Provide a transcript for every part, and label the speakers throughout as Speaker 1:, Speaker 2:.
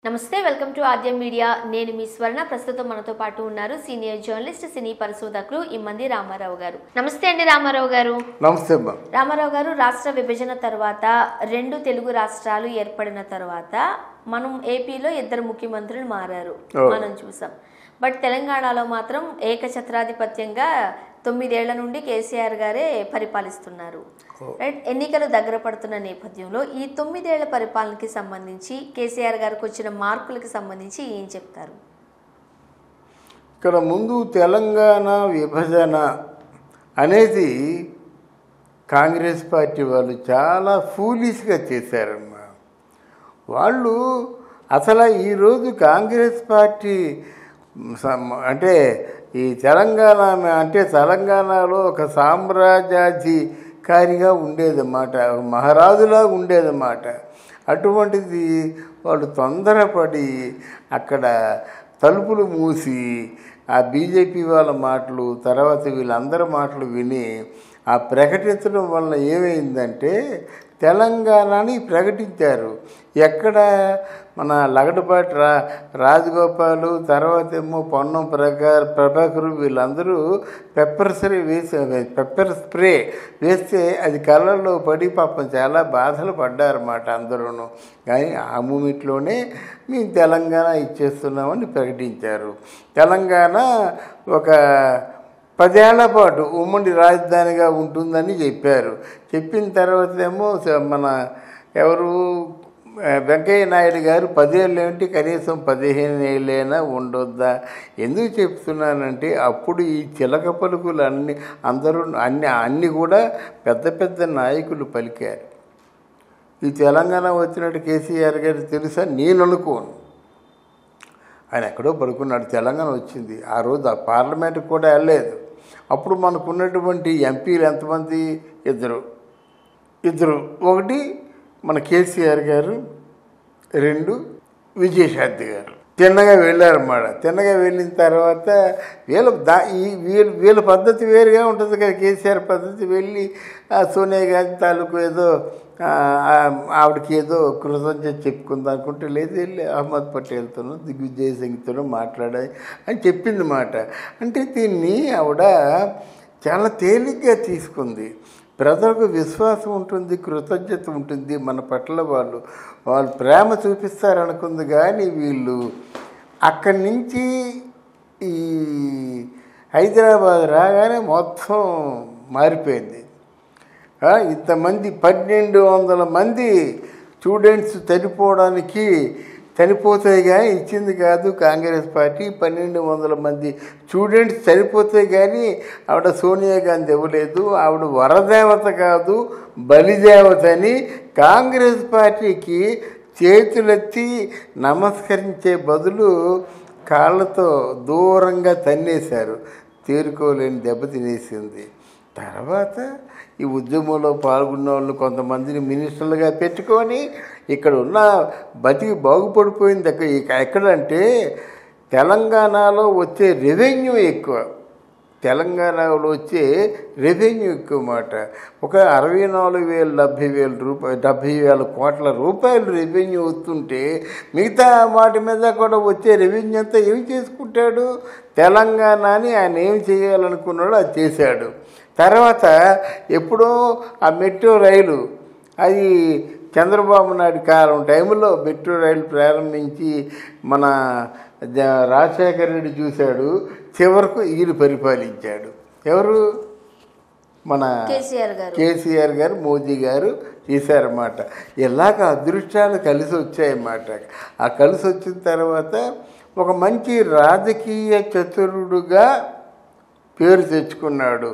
Speaker 1: నమస్తే, welcome to Aadyam media. నేను మీ స్వర్ణ. ప్రస్తుతం మనతో పాటు ఉన్నారు సీనియర్ జర్నలిస్ట్, సినీ పరిశోధకులు ఇమ్మంది రామారావు గారు. నమస్తే అండి రామారావు గారు.
Speaker 2: నమస్తే
Speaker 1: రామారావు గారు, రాష్ట్ర విభజన తర్వాత 2 తెలుగు రాష్ట్రాలు ఏర్పడిన తర్వాత మనం ఏపీలో 2 ముఖ్యమంత్రులు మారారు, మనం చూసాం. బట్ తెలంగాణలో మాత్రం ఏకఛత్రాధిపత్యంగా 9 ఏళ్ల నుండి కేసీఆర్ గారే పరిపాలిస్తున్నారు. రైట్, ఎన్నికలు దగ్గర పడుతున్న నేపథ్యంలో ఈ 9 ఏళ్ల పరిపాలనకి సంబంధించి కేసీఆర్ గారికి వచ్చిన మార్పులకి సంబంధించి ఏం చెప్తారు?
Speaker 2: ఇక్కడ ముందు తెలంగాణ విభజన అనేది కాంగ్రెస్ పార్టీ వాళ్ళు చాలా ఫూలిష్గా చేశారమ్మా. వాళ్ళు అసలు ఈరోజు కాంగ్రెస్ పార్టీ అంటే ఈ తెలంగాణ అంటే తెలంగాణలో ఒక సామ్రాజ్యాధికారిగా ఉండేదన్నమాట, మహారాజులా ఉండేదన్నమాట. అటువంటిది వాళ్ళు తొందరపడి అక్కడ తలుపులు మూసి ఆ బీజేపీ వాళ్ళ మాటలు, తర్వాత వీళ్ళందరి మాటలు విని ఆ ప్రకటించడం వల్ల ఏమైందంటే తెలంగాణని ప్రకటించారు. ఎక్కడ మన లగడపాటి రాజగోపాలు, తర్వాత ఏమో పొన్నం ప్రభాకరు, వీళ్ళందరూ పెప్పర్ స్ప్రే వేస్తే అది కళ్ళల్లో పడి పాపం చాలా బాధలు పడ్డారన్నమాట అందరూ. కానీ ఆ మూమెంట్లోనే మేము తెలంగాణ ఇచ్చేస్తున్నామని ప్రకటించారు. తెలంగాణ ఒక 10 ఏళ్ల పాటు ఉమ్మడి రాజధానిగా ఉంటుందని చెప్పారు. చెప్పిన తర్వాత ఏమో మన ఎవరు వెంకయ్య నాయుడు గారు 10 ఏళ్ళు ఏమిటి, కనీసం 15 ఏళ్ళైనా ఉండొద్దా? ఎందుకు చెప్తున్నానంటే అప్పుడు ఈ చిలక పలుకులు అందరూ అన్నీ కూడా పెద్ద పెద్ద నాయకులు పలికారు. ఈ తెలంగాణ వచ్చినట్టు కేసీఆర్ గారు తెలుసా? నేను అనుకోను. ఆయన ఎక్కడో పడుకున్నాడు. తెలంగాణ వచ్చింది ఆ రోజు ఆ పార్లమెంట్కి కూడా వెళ్ళలేదు. అప్పుడు మనకున్నటువంటి ఎంపీలు ఎంతమంది? ఇద్దరు. ఒకటి మన కేసీఆర్ గారు, 2 విజయశాంతి గారు. తిన్నగా వెళ్ళారన్నమాట. తిన్నగా వెళ్ళిన తర్వాత వీళ్ళ పద్ధతి వేరుగా ఉంటుంది కదా. కేసీఆర్ పద్ధతి వెళ్ళి సోనియా గాంధీ తాలూకు ఏదో ఆవిడకి ఏదో కృతజ్ఞత చెప్పుకుందాం అనుకుంటే లేదు, వెళ్ళి అహ్మద్ పటేల్తోనూ దిగ్విజయ్ సింగ్తోనూ మాట్లాడాలి అని చెప్పింది మాట. అంటే దీన్ని ఆవిడ చాలా తేలిగ్గా తీసుకుంది. ప్రజలకు విశ్వాసం ఉంటుంది, కృతజ్ఞత ఉంటుంది మన పట్ల, వాళ్ళు ప్రేమ చూపిస్తారనుకుంది. కానీ వీళ్ళు అక్కడి నుంచి ఈ హైదరాబాద్ రాగానే మొత్తం మారిపోయింది. ఇంతమంది 1200 మంది స్టూడెంట్స్ చనిపోతాయి కానీ ఇచ్చింది కాదు కాంగ్రెస్ పార్టీ. 1200 మంది స్టూడెంట్స్ చనిపోతాయి కానీ ఆవిడ సోనియా గాంధీ ఇవ్వలేదు. ఆవిడ వరదేవత కాదు, బలిదేవత అని కాంగ్రెస్ పార్టీకి చేతులెత్తి నమస్కరించే బదులు కాళ్ళతో దూరంగా తన్నేశారు. తేరుకోలేని దెబ్బ తినేసింది. తర్వాత ఈ ఉద్యమంలో పాల్గొన్న వాళ్ళు కొంతమందిని మినిస్టర్లుగా పెట్టుకొని ఇక్కడ ఉన్న బాగుపడిపోయింది. ఎక్కడంటే తెలంగాణలో వచ్చే రెవెన్యూ ఎక్కువ. తెలంగాణలో వచ్చే రెవెన్యూ ఎక్కువ మాట. ఒక 64,000 కోట్ల రూపాయలు రెవెన్యూ వస్తుంటే మిగతా వాటి మీద కూడా వచ్చే రెవెన్యూ అంతా ఏం చేసుకుంటాడు? తెలంగాణని ఆయన ఏం చేయాలనుకున్నాడో అది చేశాడు. తర్వాత ఎప్పుడో ఆ మెట్రో రైలు, అది చంద్రబాబు నాయుడు కాలం టైంలో మెట్రో రైలు ప్రారంభించి మన రాజశేఖర రెడ్డి చూశాడు. చివరకు ఈయన పరిపాలించాడు. ఎవరు? మన కేసీఆర్ గారు, మోదీ గారు చేశారన్నమాట. ఇలాగ అదృష్టాలు కలిసి వచ్చాయన్నమాట. ఆ కలిసి వచ్చిన తర్వాత ఒక మంచి రాజకీయ చతురుడుగా పేరు తెచ్చుకున్నాడు.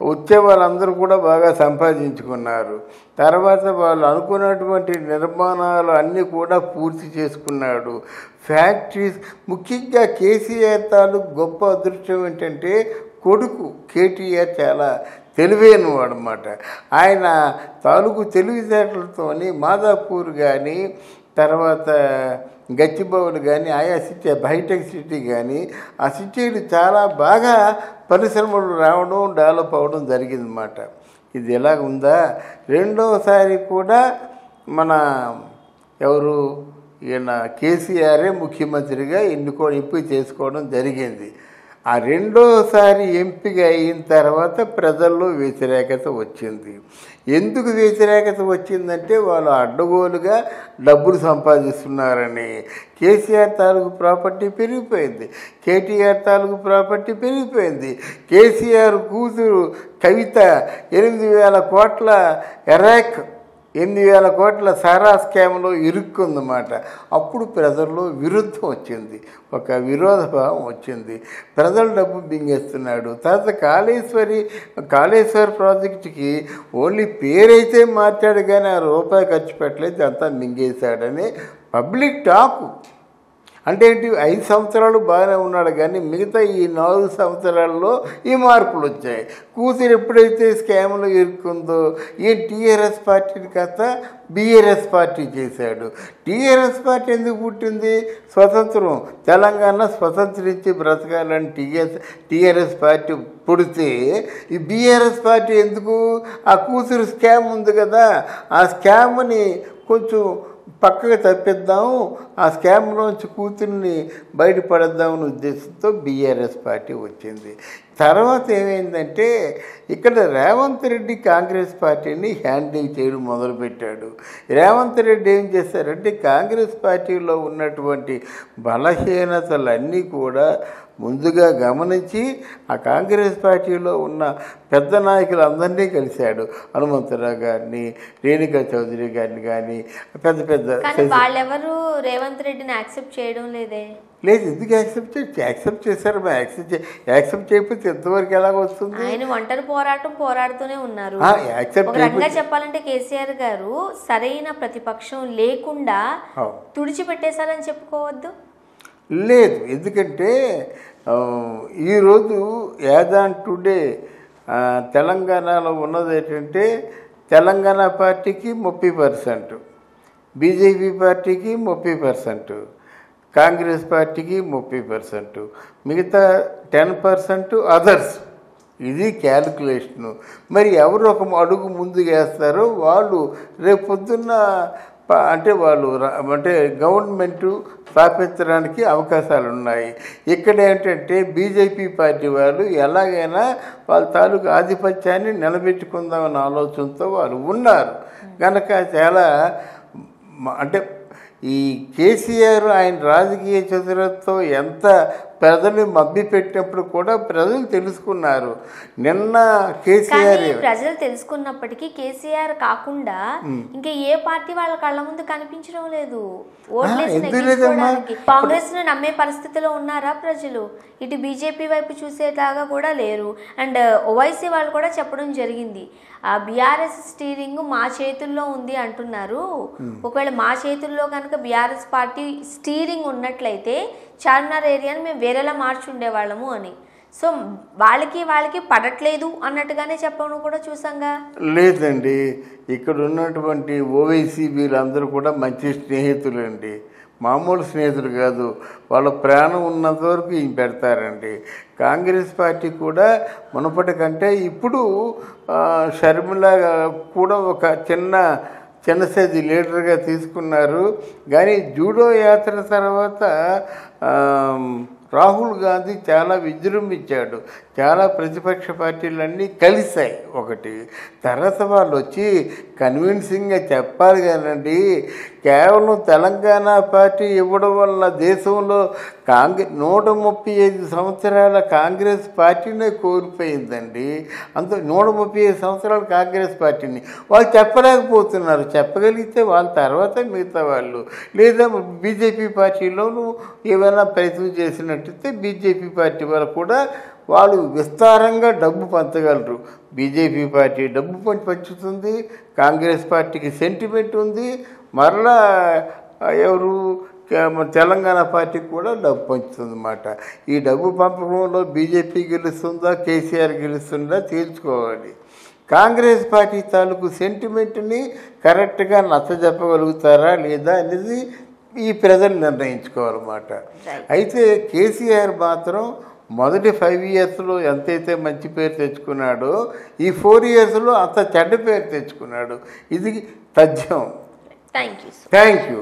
Speaker 2: వచ్చే వాళ్ళందరూ కూడా బాగా సంపాదించుకున్నారు. తర్వాత వాళ్ళు అనుకున్నటువంటి నిర్మాణాలు అన్నీ కూడా పూర్తి చేసుకున్నాడు. ఫ్యాక్టరీస్, ముఖ్యంగా కేసీఆర్ తాలూకు గొప్ప అదృష్టం ఏంటంటే కొడుకు కేటీఆర్ చాలా తెలివైనవాడు అన్నమాట. ఆయన తాలూకు తెలివితేటలతోని మాదాపూర్ కానీ, తర్వాత గచ్చిబౌలి కానీ, ఆయా సిటీ, హైటెక్ సిటీ కానీ, ఆ సిటీలు చాలా బాగా పరిశ్రమలు రావడం, డెవలప్ అవ్వడం జరిగిందన్నమాట. ఇది ఎలాగుందా? రెండోసారి కూడా మన ఎవరు ఈయన కేసీఆరే ముఖ్యమంత్రిగా ఎంపిక చేసుకోవడం జరిగింది. ఆ రెండోసారి ఎంపిక అయిన తర్వాత ప్రజల్లో వ్యతిరేకత వచ్చింది. ఎందుకు వ్యతిరేకత వచ్చిందంటే వాళ్ళు అడ్డగోలుగా డబ్బులు సంపాదిస్తున్నారని. కేసీఆర్ తాలూకు ప్రాపర్టీ పెరిగిపోయింది, కేటీఆర్ తాలూకు ప్రాపర్టీ పెరిగిపోయింది. కేసీఆర్ కూతురు కవిత 8,000 కోట్ల ఎరాక్ 8,000 కోట్ల సారా స్కామ్లో ఇరుక్కుందన్నమాట. అప్పుడు ప్రజల్లో విరుద్ధం వచ్చింది, ఒక విరోధ భావం వచ్చింది. ప్రజలు డబ్బు బింగేస్తున్నాడు. తర్వాత కాళేశ్వర ప్రాజెక్టుకి ఓన్లీ పేరైతే మార్చాడు కానీ ఆ రూపాయి ఖర్చు పెట్టలేదు, అంతా మింగేశాడని పబ్లిక్ టాకు. అంటే ఏంటి, 5 సంవత్సరాలు బాగానే ఉన్నాడు కానీ మిగతా ఈ 4 సంవత్సరాల్లో ఈ మార్పులు వచ్చాయి. కూతురు ఎప్పుడైతే స్కామ్లో ఇరుక్కుందో ఈ టీఆర్ఎస్ పార్టీని కాస్త బీఆర్ఎస్ పార్టీ చేశాడు. టీఆర్ఎస్ పార్టీ ఎందుకు పుట్టింది? స్వతంత్రం, తెలంగాణ స్వతంత్రించి బ్రతకాలని టీఆర్ఎస్ పార్టీ పుడితే ఈ బీఆర్ఎస్ పార్టీ ఎందుకు? ఆ కూతురు స్కామ్ ఉంది కదా, ఆ స్కామ్ని కొంచెం పక్కకు తప్పిద్దాము, ఆ స్కామ్లోంచి కూతుర్ని బయటపడేద్దామని ఉద్దేశంతో బీఆర్ఎస్ పార్టీ వచ్చింది. తర్వాత ఏమైందంటే ఇక్కడ రేవంత్ రెడ్డి కాంగ్రెస్ పార్టీని హ్యాండిల్ చేయడం మొదలుపెట్టాడు. రేవంత్ రెడ్డి ఏం చేశారంటే కాంగ్రెస్ పార్టీలో ఉన్నటువంటి బలహీనతలన్నీ కూడా ముందుగా గమనించి ఆ కాంగ్రెస్ పార్టీలో ఉన్న పెద్ద నాయకులందరినీ కలిశాడు. హనుమంతరావు గారిని, రేణుకా చౌదరి గారిని కానీ పెద్ద పెద్ద.
Speaker 1: వాళ్ళెవరు రేవంత్ రెడ్డిని యాక్సెప్ట్ చేయడం లేదే?
Speaker 2: లేదు, ఎందుకు యాక్సెప్ట్ చేశారు? యాక్సెప్ట్ చేయకపోతే ఎంతవరకు ఎలాగ వస్తుంది?
Speaker 1: ఆయన ఒంటరి పోరాడుతూనే ఉన్నారు.
Speaker 2: యాక్సెప్ట్
Speaker 1: ఒక రకంగా చెప్పాలంటే కేసీఆర్ గారు సరైన ప్రతిపక్షం లేకుండా తుడిచిపెట్టేశారని చెప్పుకోవద్దు.
Speaker 2: లేదు, ఎందుకంటే ఈరోజు యాదాన్ టుడే తెలంగాణలో ఉన్నది ఏంటంటే తెలంగాణ పార్టీకి 30%, బీజేపీ పార్టీకి 30%, కాంగ్రెస్ పార్టీకి 30%, మిగతా 10% అదర్స్. ఇది క్యాలిక్యులేషను. మరి ఎవరు ఒక అడుగు ముందుకు వేస్తారో వాళ్ళు రేపు పొద్దున్న అంటే గవర్నమెంటు స్థాపించడానికి అవకాశాలు ఉన్నాయి. ఇక్కడ ఏంటంటే బీజేపీ పార్టీ వాళ్ళు ఎలాగైనా వాళ్ళ తాలూకు ఆధిపత్యాన్ని నిలబెట్టుకుందామన్న ఆలోచనతో వాళ్ళు ఉన్నారు కనుక చాలా అంటే ఈ కేసీఆర్ ఆయన రాజకీయ చతురతతో ఎంత ప్రజలు మభ్యపెట్టినప్పుడు కూడా ప్రజలు తెలుసుకున్నారు. నిన్న కేసీఆర్
Speaker 1: ప్రజలు తెలుసుకున్నప్పటికీ కేసీఆర్ కాకుండా ఇంకా ఏ పార్టీ వాళ్ళ కళ్ళ ముందు కనిపించడం లేదు. కాంగ్రెస్ ను నమ్మే పరిస్థితిలో ఉన్నారా ప్రజలు? ఇటు బీజేపీ వైపు చూసేలాగా కూడా లేరు. అండ్ ఓవైసీ వాళ్ళు కూడా చెప్పడం జరిగింది, ఆ బీఆర్ఎస్ స్టీరింగ్ మా చేతుల్లో ఉంది అంటున్నారు. ఒకవేళ మా చేతుల్లో కనుక బీఆర్ఎస్ పార్టీ స్టీరింగ్ ఉన్నట్లయితే చార్మినార్ ఏరియాని మేము వేరేలా మార్చి ఉండేవాళ్ళము అని. సో వాళ్ళకి పడట్లేదు అన్నట్టుగానే చెప్పడం కూడా చూసాంగా.
Speaker 2: లేదండి, ఇక్కడ ఉన్నటువంటి ఓవైసీ వీళ్ళందరూ కూడా మంచి స్నేహితులు అండి, మామూలు స్నేహితులు కాదు. వాళ్ళ ప్రాణం ఉన్నంత వరకు ఈయన పెడతారండి. కాంగ్రెస్ పార్టీ కూడా మునుపటి కంటే ఇప్పుడు షర్మిల కూడా ఒక చిన్న సైజు లీడర్గా తీసుకున్నారు. కానీ జూడో యాత్ర తర్వాత రాహుల్ గాంధీ చాలా విజృంభించాడు, చాలా ప్రతిపక్ష పార్టీలన్నీ కలిశాయి ఒకటి. తర్వాత వాళ్ళు వచ్చి కన్విన్సింగ్గా చెప్పాలి కానండి, కేవలం తెలంగాణ పార్టీ ఇవ్వడం వల్ల దేశంలో 135 సంవత్సరాల కాంగ్రెస్ పార్టీనే కోల్పోయిందండి. అంత 135 సంవత్సరాల కాంగ్రెస్ పార్టీని వాళ్ళు చెప్పలేకపోతున్నారు. చెప్పగలిగితే వాళ్ళ తర్వాత మిగతా వాళ్ళు, లేదా బీజేపీ పార్టీలోనూ ఏమైనా ప్రయత్నం చేసినట్టయితే బీజేపీ పార్టీ వాళ్ళు కూడా వాళ్ళు విస్తారంగా డబ్బు పంచగలరు. బీజేపీ పార్టీ డబ్బు పంచుతుంది, కాంగ్రెస్ పార్టీకి సెంటిమెంట్ ఉంది, మరలా ఎవరు తెలంగాణ పార్టీకి కూడా డబ్బు పంచుతుంది అన్నమాట. ఈ డబ్బు పంపకంలో బీజేపీ గెలుస్తుందా కేసీఆర్ గెలుస్తుందా తేల్చుకోవాలి. కాంగ్రెస్ పార్టీ తాలూకు సెంటిమెంట్ని కరెక్ట్గా నచ్చజెప్పగలుగుతారా లేదా అనేది ఈ ప్రజలు నిర్ణయించుకోవాలన్నమాట. అయితే కేసీఆర్ మాత్రం మొదటి 5 ఇయర్స్లో ఎంతైతే మంచి పేరు తెచ్చుకున్నాడో ఈ 4 ఇయర్స్లో అంత చెడ్డ పేరు తెచ్చుకున్నాడు. ఇది తథ్యం.
Speaker 1: Thank you.